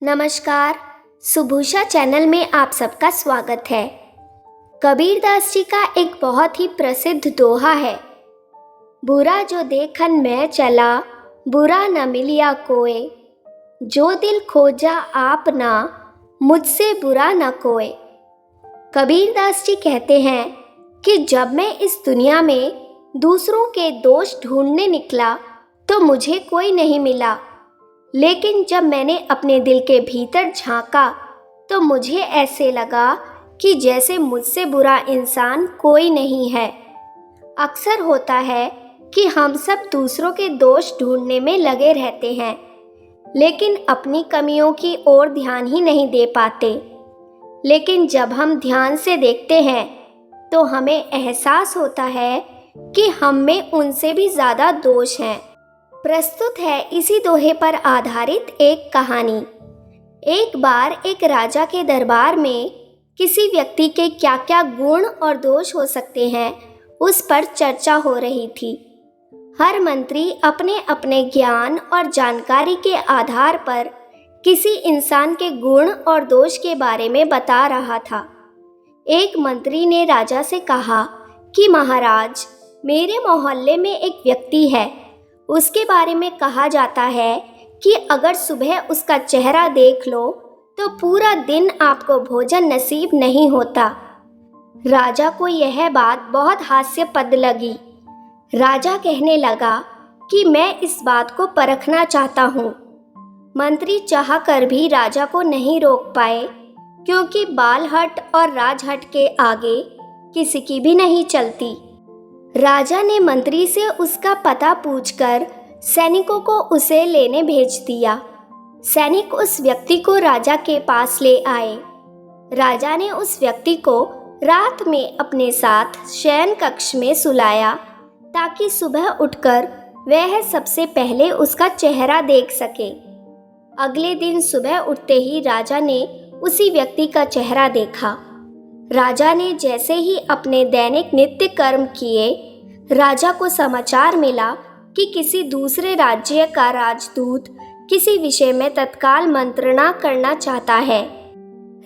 नमस्कार। सुभूषा चैनल में आप सबका स्वागत है। कबीरदास जी का एक बहुत ही प्रसिद्ध दोहा है, बुरा जो देखन मैं चला, बुरा न मिलिया कोय, जो दिल खोजा आपना, मुझसे बुरा न कोय। कबीरदास जी कहते हैं कि जब मैं इस दुनिया में दूसरों के दोष ढूंढने निकला तो मुझे कोई नहीं मिला, लेकिन जब मैंने अपने दिल के भीतर झांका तो मुझे ऐसे लगा कि जैसे मुझसे बुरा इंसान कोई नहीं है। अक्सर होता है कि हम सब दूसरों के दोष ढूंढने में लगे रहते हैं, लेकिन अपनी कमियों की ओर ध्यान ही नहीं दे पाते। लेकिन जब हम ध्यान से देखते हैं तो हमें एहसास होता है कि हम में उनसे भी ज़्यादा दोष हैं। प्रस्तुत है इसी दोहे पर आधारित एक कहानी। एक बार एक राजा के दरबार में किसी व्यक्ति के क्या क्या गुण और दोष हो सकते हैं, उस पर चर्चा हो रही थी। हर मंत्री अपने अपने ज्ञान और जानकारी के आधार पर किसी इंसान के गुण और दोष के बारे में बता रहा था। एक मंत्री ने राजा से कहा कि महाराज, मेरे मोहल्ले में एक व्यक्ति है, उसके बारे में कहा जाता है कि अगर सुबह उसका चेहरा देख लो तो पूरा दिन आपको भोजन नसीब नहीं होता। राजा को यह बात बहुत हास्यपद लगी। राजा कहने लगा कि मैं इस बात को परखना चाहता हूँ। मंत्री चाहकर भी राजा को नहीं रोक पाए, क्योंकि बालहट और राजहट के आगे किसी की भी नहीं चलती। राजा ने मंत्री से उसका पता पूछकर सैनिकों को उसे लेने भेज दिया। सैनिक उस व्यक्ति को राजा के पास ले आए। राजा ने उस व्यक्ति को रात में अपने साथ शयन कक्ष में सुलाया, ताकि सुबह उठकर वह सबसे पहले उसका चेहरा देख सके। अगले दिन सुबह उठते ही राजा ने उसी व्यक्ति का चेहरा देखा। राजा ने जैसे ही अपने दैनिक नित्य कर्म किए, राजा को समाचार मिला कि किसी दूसरे राज्य का राजदूत किसी विषय में तत्काल मंत्रणा करना चाहता है।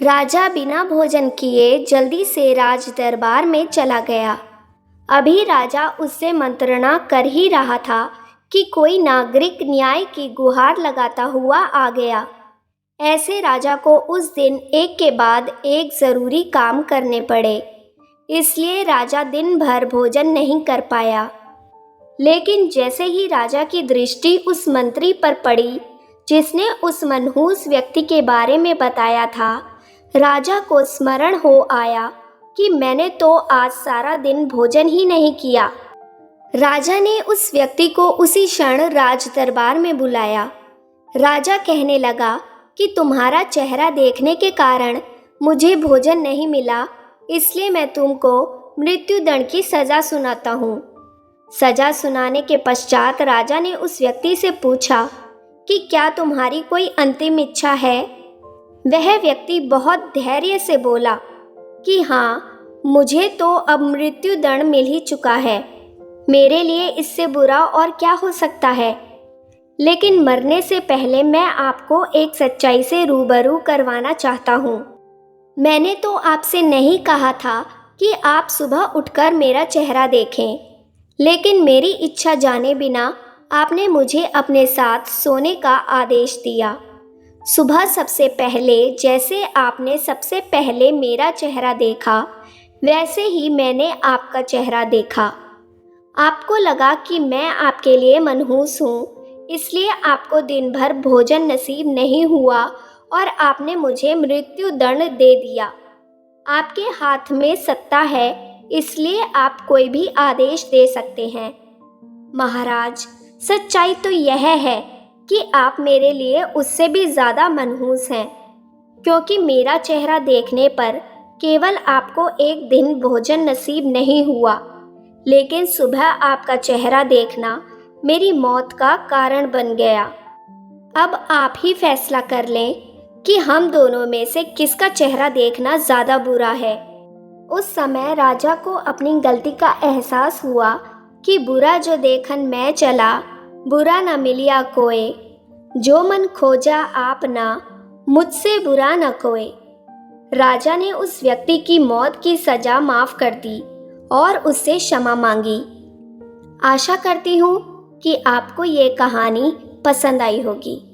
राजा बिना भोजन किए जल्दी से राज दरबार में चला गया। अभी राजा उससे मंत्रणा कर ही रहा था कि कोई नागरिक न्याय की गुहार लगाता हुआ आ गया। ऐसे राजा को उस दिन एक के बाद एक ज़रूरी काम करने पड़े, इसलिए राजा दिन भर भोजन नहीं कर पाया। लेकिन जैसे ही राजा की दृष्टि उस मंत्री पर पड़ी जिसने उस मनहूस व्यक्ति के बारे में बताया था, राजा को स्मरण हो आया कि मैंने तो आज सारा दिन भोजन ही नहीं किया। राजा ने उस व्यक्ति को उसी क्षण राज दरबार में बुलाया। राजा कहने लगा कि तुम्हारा चेहरा देखने के कारण मुझे भोजन नहीं मिला, इसलिए मैं तुमको मृत्युदंड की सज़ा सुनाता हूँ। सज़ा सुनाने के पश्चात राजा ने उस व्यक्ति से पूछा कि क्या तुम्हारी कोई अंतिम इच्छा है। वह व्यक्ति बहुत धैर्य से बोला कि हाँ, मुझे तो अब मृत्युदंड मिल ही चुका है, मेरे लिए इससे बुरा और क्या हो सकता है। लेकिन मरने से पहले मैं आपको एक सच्चाई से रूबरू करवाना चाहता हूँ। मैंने तो आपसे नहीं कहा था कि आप सुबह उठकर मेरा चेहरा देखें, लेकिन मेरी इच्छा जाने बिना आपने मुझे अपने साथ सोने का आदेश दिया। सुबह सबसे पहले जैसे आपने सबसे पहले मेरा चेहरा देखा, वैसे ही मैंने आपका चेहरा देखा। आपको लगा कि मैं आपके लिए मनहूस हूँ, इसलिए आपको दिन भर भोजन नसीब नहीं हुआ और आपने मुझे मृत्यु दंड दे दिया। आपके हाथ में सत्ता है, इसलिए आप कोई भी आदेश दे सकते हैं। महाराज, सच्चाई तो यह है कि आप मेरे लिए उससे भी ज़्यादा मनहूस हैं, क्योंकि मेरा चेहरा देखने पर केवल आपको एक दिन भोजन नसीब नहीं हुआ, लेकिन सुबह आपका चेहरा देखना मेरी मौत का कारण बन गया। अब आप ही फैसला कर लें कि हम दोनों में से किसका चेहरा देखना ज़्यादा बुरा है। उस समय राजा को अपनी गलती का एहसास हुआ कि बुरा जो देखन मैं चला, बुरा न मिलिया कोय, जो मन खोजा आपना, मुझसे बुरा न कोई। राजा ने उस व्यक्ति की मौत की सजा माफ कर दी और उससे क्षमा मांगी। आशा करती हूँ कि आपको ये कहानी पसंद आई होगी।